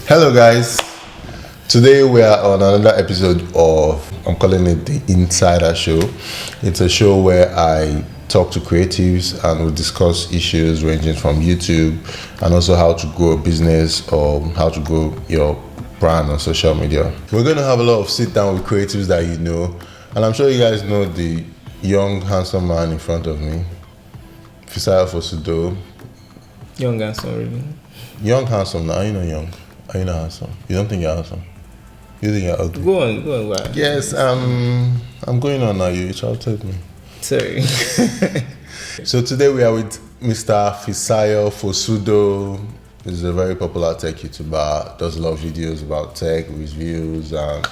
Hello, guys. Today we are on another episode of, I'm calling it the Insider Show. It's a show where I talk to creatives and we discuss issues ranging from YouTube and also how to grow a business or how to grow your brand on social media. We're going to have a lot of sit down with creatives that you know, and I'm sure you guys know the young, handsome man in front of me, Fisayo Fosudo. Young handsome, really. Young, handsome. Now, are you not young? Are you not handsome? You don't think you're handsome? You think you're ugly? Go on, why? Yes, I'm going on now. You shouted me. Sorry. So today we are with Mr. Fisayo Fosudo. He's a very popular tech YouTuber. Does a lot of videos about tech, reviews, and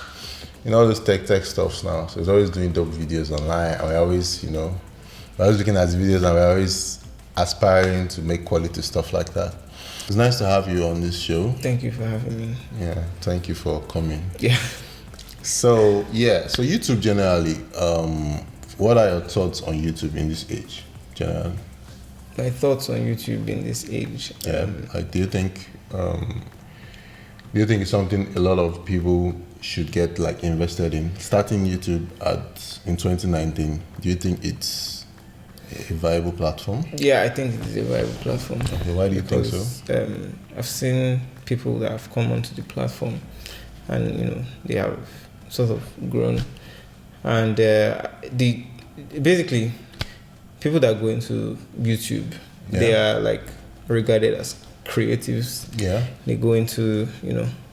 all those tech stuffs now. So he's always doing dope videos online, and we're always looking at his videos, and we're always aspiring to make quality stuff like that. It's nice to have you on this show. Thank you for having me. Yeah, thank you for coming. Yeah. So YouTube generally, what are your thoughts on YouTube in this age, generally? My thoughts on YouTube in this age. Do you think it's something a lot of people should get invested in? Starting YouTube in 2019, do you think it's a viable platform? Yeah, I think it is a viable platform. Okay, why do you think so? I've seen people that have come onto the platform and they have sort of grown, and basically people that go into YouTube, they are regarded as creatives. Yeah, they go into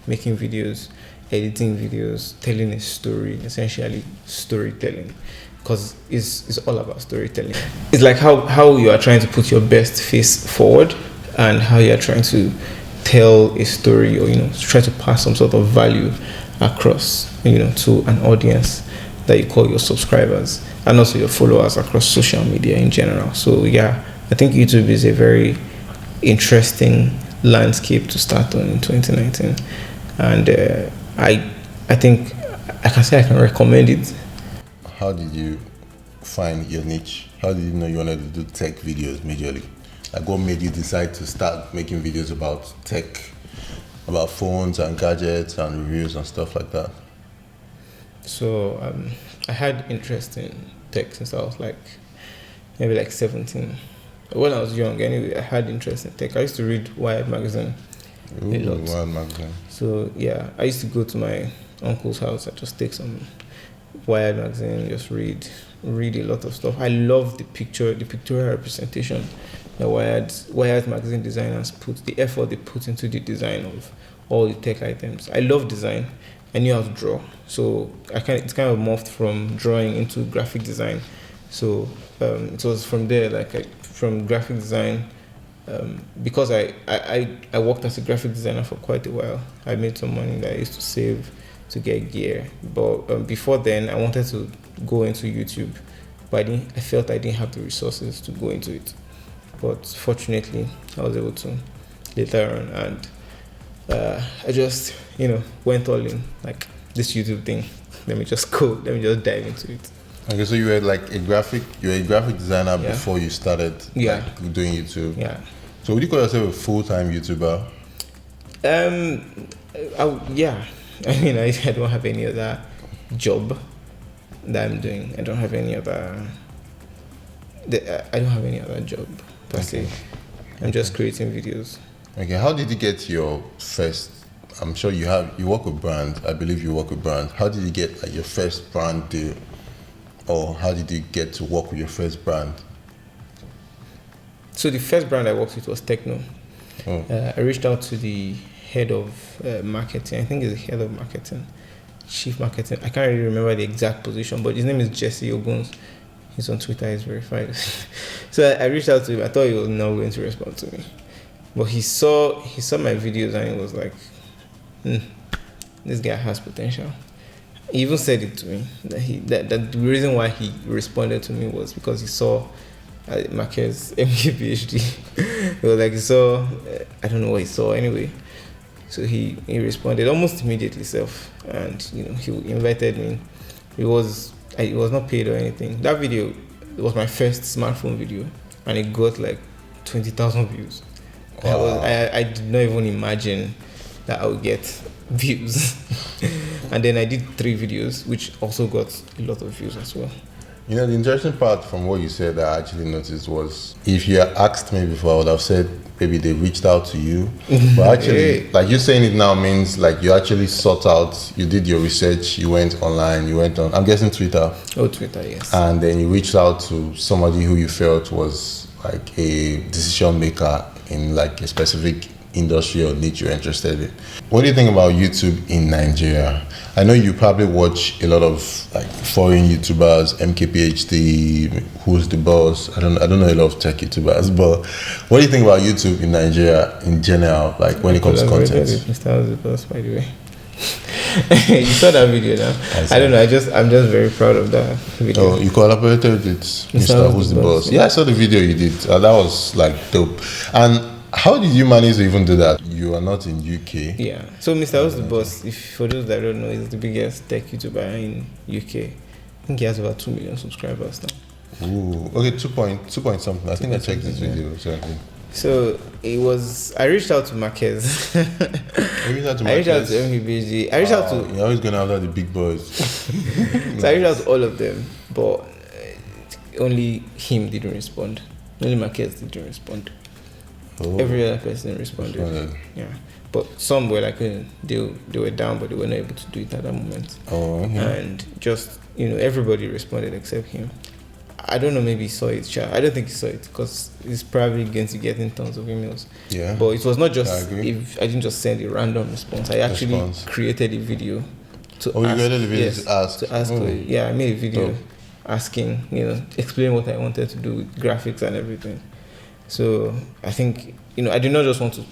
making videos, editing videos, telling a story, essentially storytelling, because it's all about storytelling. It's like how you are trying to put your best face forward and how you are trying to tell a story, or try to pass some sort of value across to an audience that you call your subscribers and also your followers across social media in general. So yeah, I think YouTube is a very interesting landscape to start on in 2019, and I think I can say I can recommend it. How did you find your niche? How did you know you wanted to do tech videos majorly? What made you decide to start making videos about tech, about phones and gadgets and reviews and stuff like that? So I had interest in tech since I was maybe 17. When I was young, anyway, I had interest in tech. I used to read Wired magazine a lot. Wired magazine. So yeah, I used to go to my uncle's house. I just take some Wired magazine, just read a lot of stuff. I love the pictorial representation that Wired magazine designers put, the effort they put into the design of all the tech items. I love design. I knew how to draw, so it's kind of morphed from drawing into graphic design. So it was from there, from graphic design, because I worked as a graphic designer for quite a while. I made some money that I used to save to get gear, but before then I wanted to go into YouTube, but I felt I didn't have the resources to go into it. But fortunately, I was able to later on, and I just went all in, this YouTube thing. Let me just dive into it. Okay, so you were a graphic designer before you started doing YouTube. Yeah. So would you call yourself a full-time YouTuber? Yeah. I mean, I don't have any other job that I'm doing. I don't have any other job per se. I'm just creating videos. Okay, how did you get your first? I'm sure you work with brands. I believe you work with brands. How did you get your first brand deal, or how did you get to work with your first brand? So the first brand I worked with was Techno. Oh. I reached out to the head of marketing. I think he's the head of marketing, chief marketing. I can't really remember the exact position, but his name is Jesse Oguns. He's on Twitter. He's verified. So I reached out to him. I thought he was not going to respond to me, but he saw my videos and he was like, "This guy has potential." He even said it to me that the reason why he responded to me was because he saw Marquez MD PhD. He was like, he saw, I don't know what he saw anyway. So he responded almost immediately and he invited me. It was not paid or anything. That video, it was my first smartphone video, and it got 20,000 views. Wow. I did not even imagine that I would get views. And then I did 3 videos, which also got a lot of views as well. You know, the interesting part from what you said that I actually noticed was, if you had asked me before, I would have said maybe they reached out to you. But actually, like you saying it now means like you actually sought out, you did your research, you went online, you went on, I'm guessing Twitter. Oh, Twitter, yes. And then you reached out to somebody who you felt was like a decision maker in like a specific industry or niche you're interested in. What do you think about YouTube in Nigeria? I know you probably watch a lot of like foreign YouTubers, MKPHD, Who's the Boss. I don't know a lot of tech YouTubers, but what do you think about YouTube in Nigeria in general, like when it comes to content? Mr. Who's the Boss, by the way. You saw that video now. I don't know. I'm just very proud of that video. Oh, you collaborated with Mr. Who's the Boss? Yeah, I saw the video you did. That was like dope. And how did you manage to even do that? You are not in UK. Yeah. So Mr. Who's the Boss, if for those that don't know, is the biggest tech YouTuber in UK. I think he has about 2 million subscribers now. Ooh. Okay, 2 point something. I think I checked this video. So it was. I reached out to Marquez. I reached out to MKBG. I reached out to. You're always going after the big boys. So I reached out to all of them, but only him didn't respond. Only Marquez didn't respond. Oh. Every other person responded. Yeah, but some were like they were down, but they were not able to do it at that moment. Oh, yeah. And just everybody responded except him. I don't know, maybe he saw it. I don't think he saw it because he's probably going to get in tons of emails. Yeah. But it was not just if I didn't just send a random response. I actually created a video to ask. Oh, you created a video to ask? To ask. Oh. Yeah, I made a video asking, explain what I wanted to do with graphics and everything. So I think, I did not just want to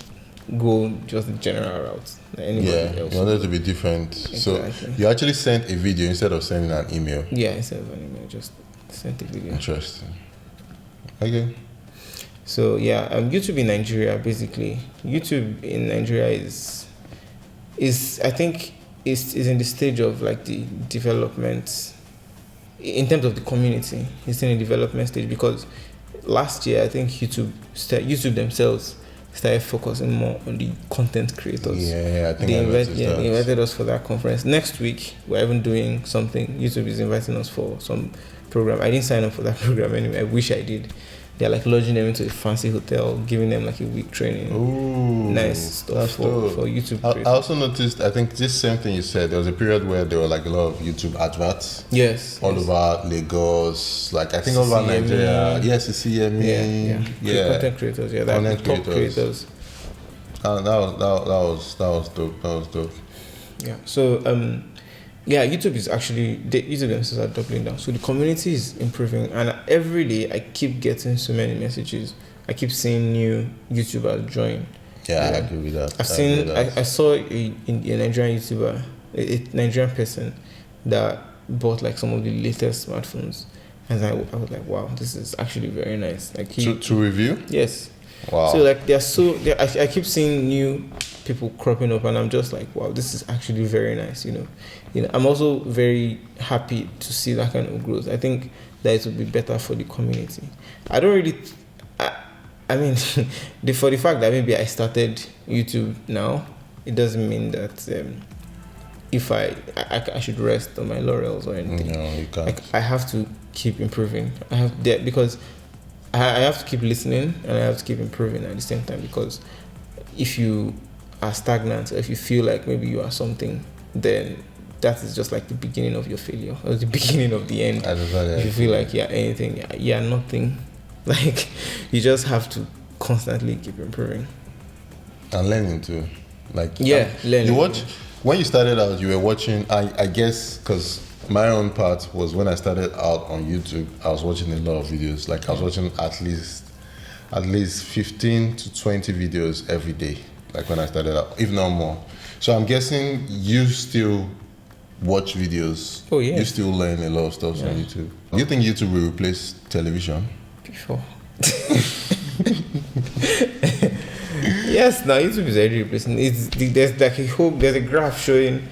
go just the general route. Like anybody else. You wanted to be different. Exactly. So you actually sent a video instead of sending an email? Yeah, instead of an email, just sent a video. Interesting. Okay. So yeah, YouTube in Nigeria, basically. YouTube in Nigeria is I think is in the stage of like the development in terms of the community. It's in the development stage because last year I think YouTube themselves started focusing more on the content creators. Yeah, I think they invited us for that conference. Next week we're even doing something. YouTube is inviting us for some program. I didn't sign up for that program anyway. I wish I did. They're like lodging them into a fancy hotel, giving them like a week training. Ooh, nice stuff for YouTube. I also noticed, I think this same thing you said, there was a period where there were like a lot of YouTube adverts. Yes. All over Lagos, like I think all over Nigeria. Yes, CME. Yeah. Content creators, content top creators. That was dope. That was dope. Yeah. So YouTube is actually YouTube themselves are doubling down. So the community is improving, and every day I keep getting so many messages. I keep seeing new YouTubers join. Yeah, I agree with that. I saw a Nigerian YouTuber, a Nigerian person that bought like some of the latest smartphones, and I was like, wow, this is actually very nice. Like to review. Yes. Wow. So like I keep seeing new people cropping up, and I'm just like, wow, this is actually very nice. I'm also very happy to see that kind of growth. I think that it would be better for the community. I don't really, I mean, for the fact that maybe I started YouTube now, it doesn't mean that if I should rest on my laurels or anything. No, you can't. I have to keep improving. Because I have to keep listening and I have to keep improving at the same time, because if you are stagnant, or if you feel like maybe you are something, then that is just like the beginning of your failure or the beginning of the end. If you feel like you're anything, you're nothing. Like, you just have to constantly keep improving and learning too. Like, learning. You watch when you started out. You were watching. I guess because my own part was when I started out on YouTube, I was watching a lot of videos. Like I was watching at least 15 to 20 videos every day. Like when I started out, if not more. So I'm guessing you still watch videos. Oh yeah. You still learn a lot of stuff on YouTube. Do you think YouTube will replace television? Before. Yes, now YouTube is already replacing. There's a graph showing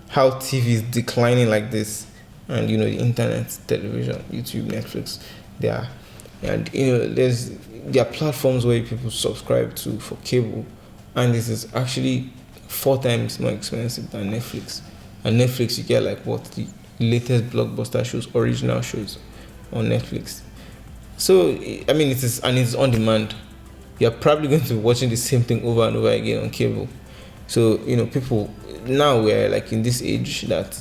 how TV is declining like this, and the internet, television, YouTube, Netflix, there are platforms where people subscribe to for cable, and this is actually 4 times more expensive than Netflix. And Netflix, you get like what, the latest blockbuster shows, original shows on Netflix. So I mean, it's on demand. You're probably going to be watching the same thing over and over again on cable. So people now, we're like in this age that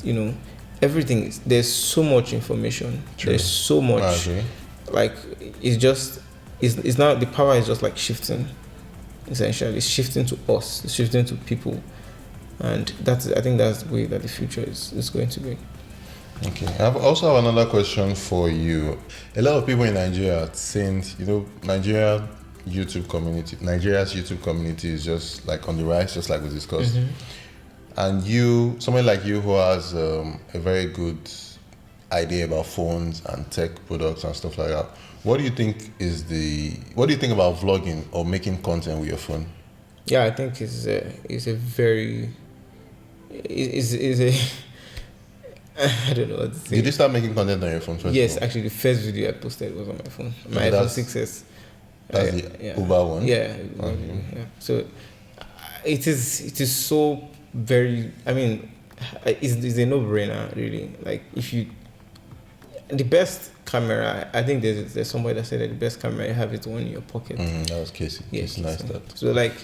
everything there's so much information. True. There's so much. Like it's now, the power is just like shifting. Essentially, it's shifting to us. It's shifting to people, and I think that's the way that the future is going to be. Okay. I also have another question for you. A lot of people in Nigeria are saying, Nigeria's YouTube community is just like on the rise, just like we discussed. And somebody like you who has a very good idea about phones and tech products and stuff like that, what do you think about vlogging or making content with your phone? Yeah, I think it's I don't know what to say. Did you start making content on your phone first? Yes, actually, the first video I posted was on my phone. My iPhone 6s. That's the Uber one? Yeah. Yeah. So it is so very, I mean, it's a no-brainer, really. Like, the best camera, I think there's somebody that said that the best camera you have is the one in your pocket. That was Casey. Yeah, it's nice that. So like,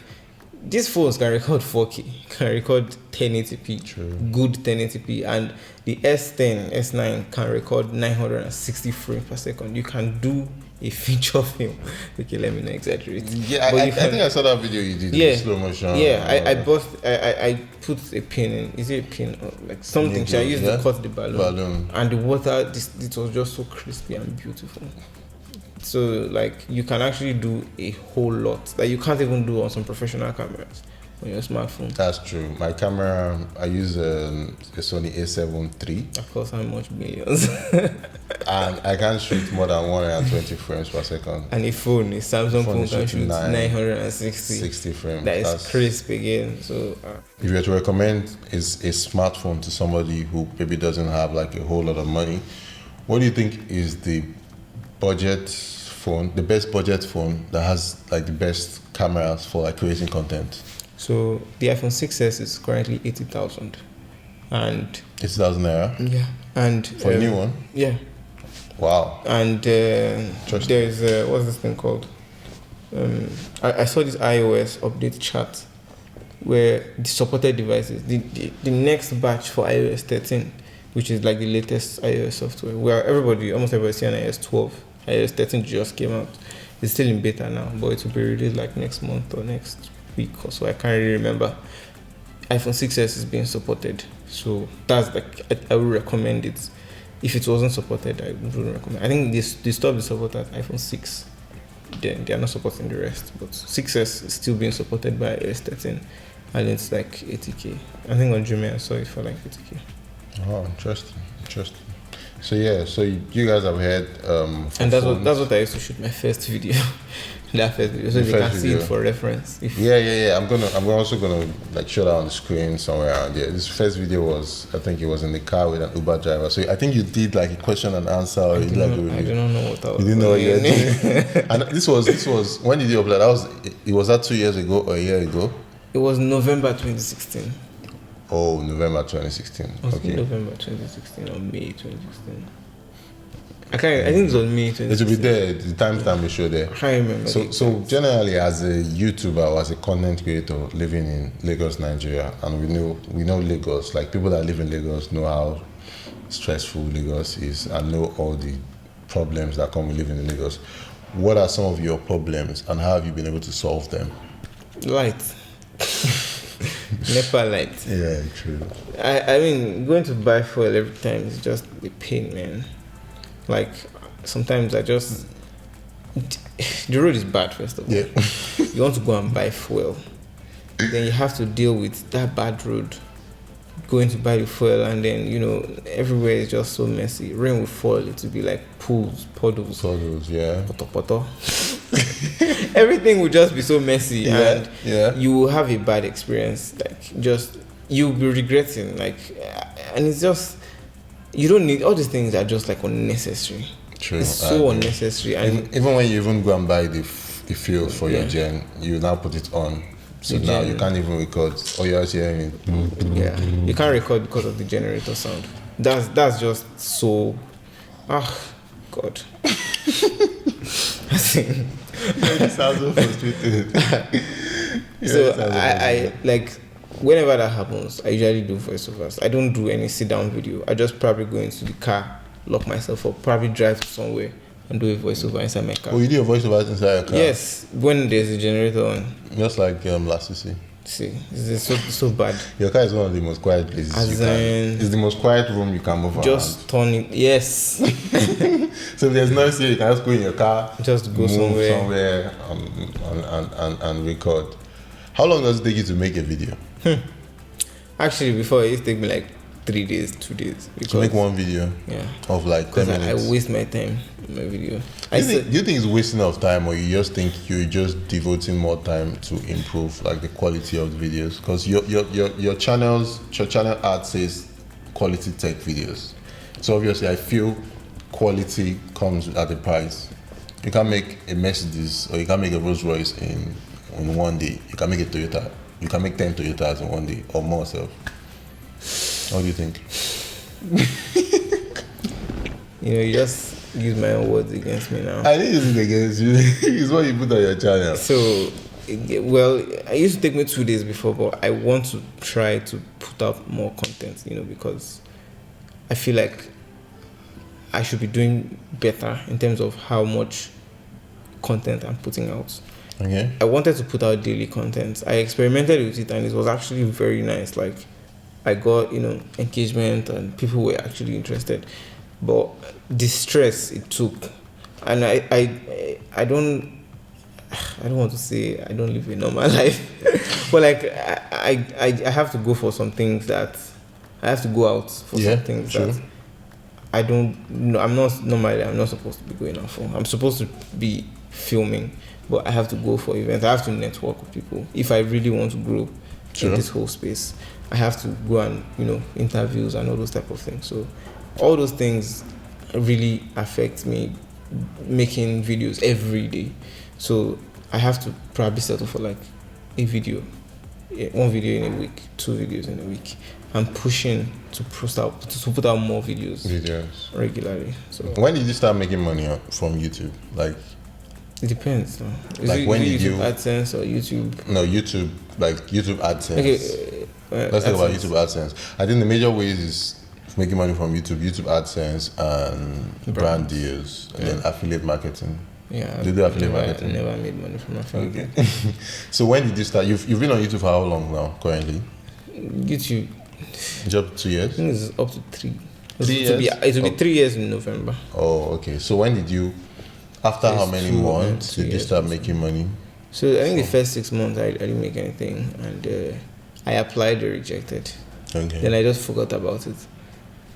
these phones can record 4K, can record 1080p, True. Good 1080p, and the S10, S9 can record 960 frames per second. You can do a feature film. Okay, let me not exaggerate. Yeah, I think I saw that video you did in slow motion. Yeah, I put a pin in. Is it a pin or like something? I used to cut the balloon. And the water, it was just so crispy and beautiful. So like, you can actually do a whole lot that you can't even do on some professional cameras on your smartphone. That's true. My camera, I use a Sony A7 III. Of course, how much millions? And I can't shoot more than 120 frames per second. And a Samsung phone can shoot 960 frames. That is crisp again. So if you were to recommend a smartphone to somebody who maybe doesn't have like a whole lot of money, what do you think is the best budget phone that has like the best cameras for like creating content? So the iPhone 6s is currently 80,000, and 80,000 naira. Yeah, and for a new one. Yeah. Wow. And there's what's this thing called? I saw this iOS update chart where the supported devices, the next batch for iOS 13, which is like the latest iOS software, where almost everybody see on iOS 12. iOS 13 just came out. It's still in beta now, but it will be released like next month or next week or so. I can't really remember. iPhone 6s is being supported, so that's like, I would recommend it. If it wasn't supported, I wouldn't recommend. I think they stopped the support at iPhone 6. Then they are not supporting the rest, but 6s is still being supported by iOS 13, and it's like 80k. I think on Jumia I saw it for like 80k. Oh, interesting. So you guys have heard and that's what I used to shoot my first video. That first video, so they can see it for reference. I'm also gonna like show that on the screen somewhere around here. This first video was, I think it was in the car with an Uber driver. So I think you did like a question and answer. I do not know what I was. You didn't know what you were doing. And this was when did you upload? Was that 2 years ago or a year ago? It was November 2016. Oh, November 2016. Okay. November 2016 or May 2016. I think it was May 2016. It will be there. The timestamp will show there. I can't remember. So generally, as a YouTuber or as a content creator living in Lagos, Nigeria, and we know Lagos, like people that live in Lagos know how stressful Lagos is and know all the problems that come with living in Lagos. What are some of your problems and how have you been able to solve them? Light. NEPA light. Yeah, true. I mean, going to buy fuel every time is just a pain, man. Like, sometimes the road is bad, first of all. Yeah. You want to go and buy fuel, then you have to deal with that bad road, going to buy the fuel, and then, everywhere is just so messy. Rain will fall, it will be like pools, puddles. Yeah. Poto. Everything will just be so messy, and you will have a bad experience. Like, just, you'll be regretting, like, and it's just, you don't need, all these things are just like unnecessary. True. It's so unnecessary. And even when you even go and buy the fuel for your gen, you now put it on So now you can't even record, or you're just hearing it. Yeah, you can't record because of the generator sound. That's just so. God. It sounds so frustrating. So I like whenever that happens, I usually do voiceovers. I don't do any sit down video. I just probably go into the car, lock myself up, probably drive to somewhere and do a voiceover inside my car. Oh, you do a voiceover inside your car? Yes, when there's a generator on. Just like last CC. See, it's so bad. Your car is one of the most quiet places it's the most quiet room you can move just turn it. Yes. So if there's noise here, you can just go in your car, just go move somewhere and record. How long does it take you to make a video? Actually, before it used to take me like 3 days, 2 days. To make one video? Yeah. Of like 10 minutes? I waste my time in my video. Do you think it's wasting of time, or you just think you're just devoting more time to improve like the quality of the videos? Because your channel ad says quality tech videos. So obviously I feel quality comes at a price. You can't make a Mercedes or you can't make a Rolls Royce in one day. You can make a Toyota. You can make 10 Toyotas in one day or more. So what do you think? You just use my own words against me now. I didn't use it against you. It's what you put on your channel. So, well, it used to take me 2 days before, but I want to try to put out more content, because I feel like I should be doing better in terms of how much content I'm putting out. Okay. I wanted to put out daily content. I experimented with it and it was actually very nice. Like, I got, engagement and people were actually interested. But the stress it took, and I don't want to say I don't live a normal life, but like I have to go for some things that I have to go out for some things that I don't know. I'm not supposed to be going out for. I'm supposed to be filming, but I have to go for events. I have to network with people if I really want to grow in this whole space. I have to go and interviews and all those type of things. So all those things really affect me making videos every day. So I have to probably settle for like a video, one video in a week, 2 videos in a week. I'm pushing to put out more videos regularly. So when did you start making money from YouTube? Like, it depends. No? Like when did YouTube AdSense or YouTube? No, YouTube, like YouTube AdSense. Okay, let's talk about YouTube AdSense. I think the major ways is making money from YouTube AdSense and brand deals, and then affiliate marketing. Yeah, do you do affiliate marketing? I never made money from affiliate. Okay. So when did you start? You've been on YouTube for how long now? Currently, YouTube. Just 2 years. I think it's up to 3. 3 years. It will be 3 years in November. Oh, okay. So when did you? After how many months did you start making money? So I think the first 6 months I didn't make anything, and I applied or rejected. Okay. Then I just forgot about it.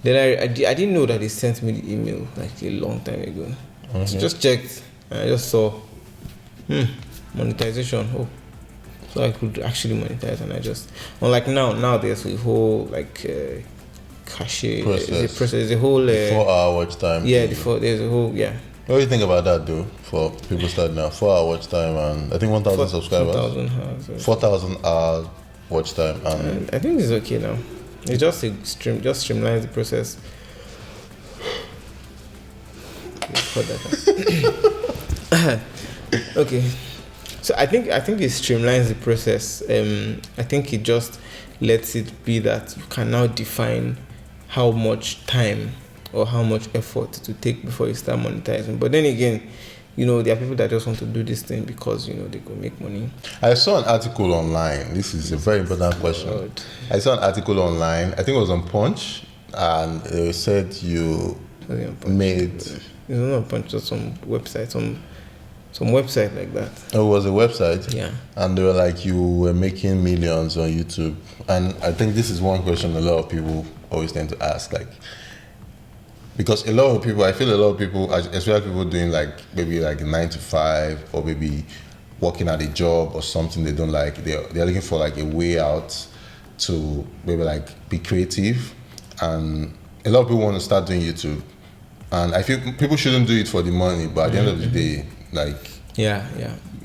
Then I didn't know that they sent me the email like a long time ago. Okay. So just checked and I just saw monetization. Oh, so I could actually monetize, and I just unlike now there's a whole like cachet process. There's a whole 4-hour watch time. Yeah, there's a whole What do you think about that though? For people starting now, 4-hour watch time and I think 1,000 subscribers. 4,000 hours. 4,000 hours watch time, and I think it's okay now. It's just streamlines the process. Okay, so I think it streamlines the process. I think it just lets it be that you can now define how much time or how much effort to take before you start monetizing. But then again, there are people that just want to do this thing because they could make money. I saw an article online. This is a very important question. God. I saw an article online. I think it was on Punch, and it said you made. It's not a Punch, just some website, some website like that. Oh, it was a website. Yeah. And they were like, you were making millions on YouTube, and I think this is one question a lot of people always tend to ask, like. Because I feel a lot of people, especially people doing like maybe like a 9 to 5 or maybe working at a job or something they don't like, they're looking for like a way out to maybe like be creative, and a lot of people want to start doing YouTube, and I feel people shouldn't do it for the money, but at the end of the day, like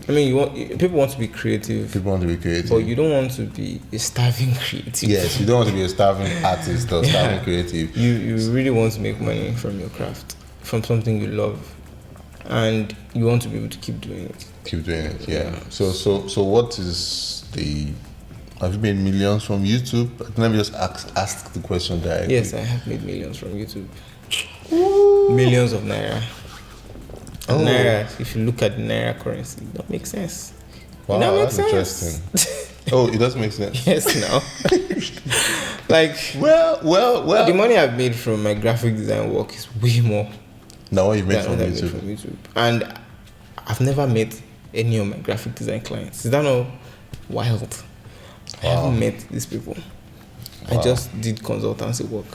I mean, people want to be creative. People want to be creative. But you don't want to be a starving creative. Yes, you don't want to be a starving artist or starving creative. You really want to make money from your craft, from something you love, and you want to be able to keep doing it. Keep doing it, yeah. So what is the... Have you made millions from YouTube? Let me just ask the question directly. Yes, I have made millions from YouTube. Woo. Millions of naira. Oh. Naira, if you look at the naira currency, it don't make sense. Wow, that's interesting. Oh, it does make sense. Yes, now. Like, well. The money I've made from my graphic design work is way more. Now what you made from YouTube. And I've never met any of my graphic design clients. Is that not wild? Wow. I haven't met these people. Wow. I just did consultancy work,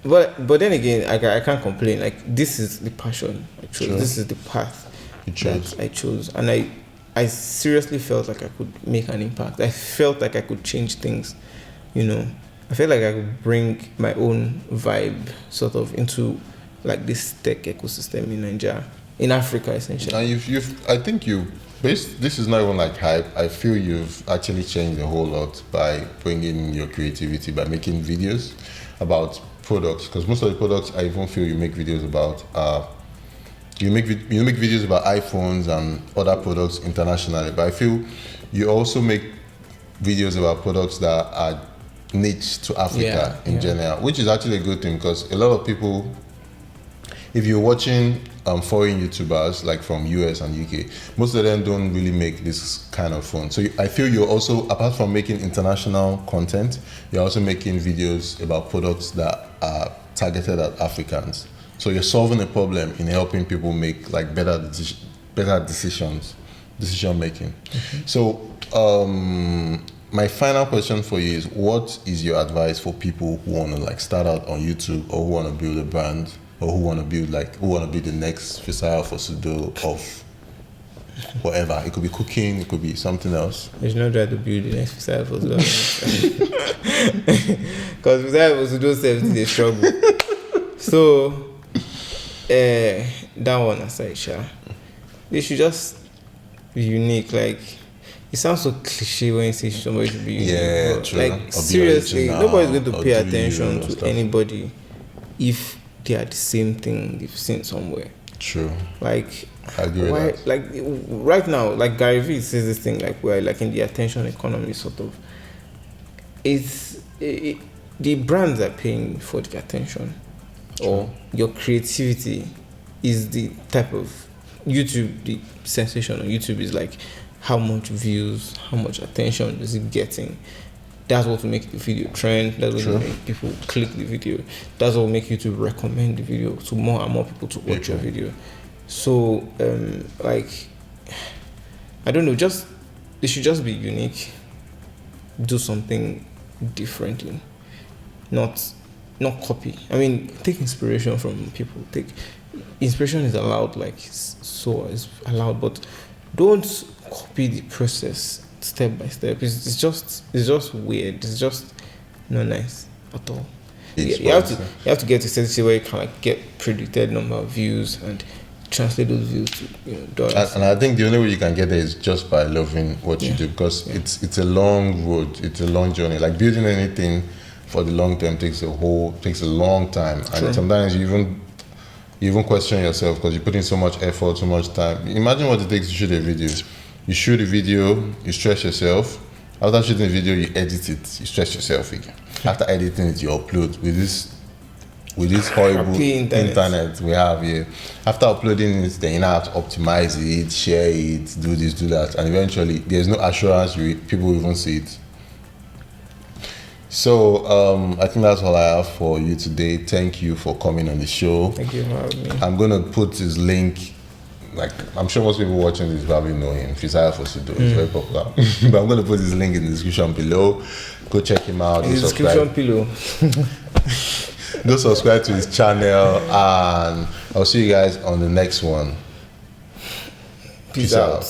but then again, I can't complain. Like, this is the passion I chose. Sure. This is the path that I chose, and I seriously felt like I could make an impact. I felt like I could change things. You know, I felt like I could bring my own vibe sort of into like this tech ecosystem in Nigeria, in Africa essentially. And this is not even like hype. I feel you've actually changed a whole lot by bringing your creativity, by making videos about products. Because most of the products I even feel you make videos about you make videos about iPhones and other products internationally. But I feel you also make videos about products that are niche to Africa in general, which is actually a good thing, because a lot of people, if you're watching foreign YouTubers like from US and UK, most of them don't really make this kind of phone. So I feel you're also, apart from making international content, you're also making videos about products that are targeted at Africans. So you're solving a problem in helping people make like better decision making. Mm-hmm. So my final question for you is, what is your advice for people who want to like start out on YouTube, or who want to build a brand, or who want to be the next Fisayo Fosudo of whatever? It could be cooking, it could be something else. You should not try to build the next Fisayo Fosudo. Because Fisayo Fosudo self is a struggle. So, that one aside, they should just be unique. Like, it sounds so cliche when you say somebody should be unique. Yeah, true. Like, seriously, nobody's going to pay attention to anybody if they are the same thing they've seen somewhere. True. Like, I agree with that. Like right now, like Gary Vee says this thing, like we're like in the attention economy sort of. The brands are paying for the attention. True. Or your creativity is the type of YouTube. The sensation on YouTube is like how much views, how much attention is it getting. That's what will make the video trend. That's what will make people click the video. That's what will make you to recommend the video to more and more people to watch your video. So, like, I don't know, they should just be unique. Do something differently. Not copy. I mean, take inspiration from people. Inspiration is allowed, like, so is allowed, but don't copy the process step by step. It's just weird. It's just not nice at all. You have to get to a situation where you can like get predicted number of views and translate those views to dollars. And I think the only way you can get there is just by loving what you do, because it's a long road. It's a long journey. Like building anything for the long term takes a long time, and sometimes you even question yourself because you put in so much effort, so much time. Imagine what it takes to shoot a video. You shoot a video, you stress yourself. After shooting a video, you edit it, you stress yourself again. After editing it, you upload with this horrible internet we have here. After uploading it, then you now have to optimize it, share it, do this, do that, and eventually there's no assurance people will even see it. So I think that's all I have for you today. Thank you for coming on the show. Thank you for having me. I'm gonna put his link. Like, I'm sure most people watching this probably know him. Fisayo Fosudo is very popular. But I'm going to put his link in the description below. Go check him out. In the description below. Go subscribe to his channel, and I'll see you guys on the next one. Peace out.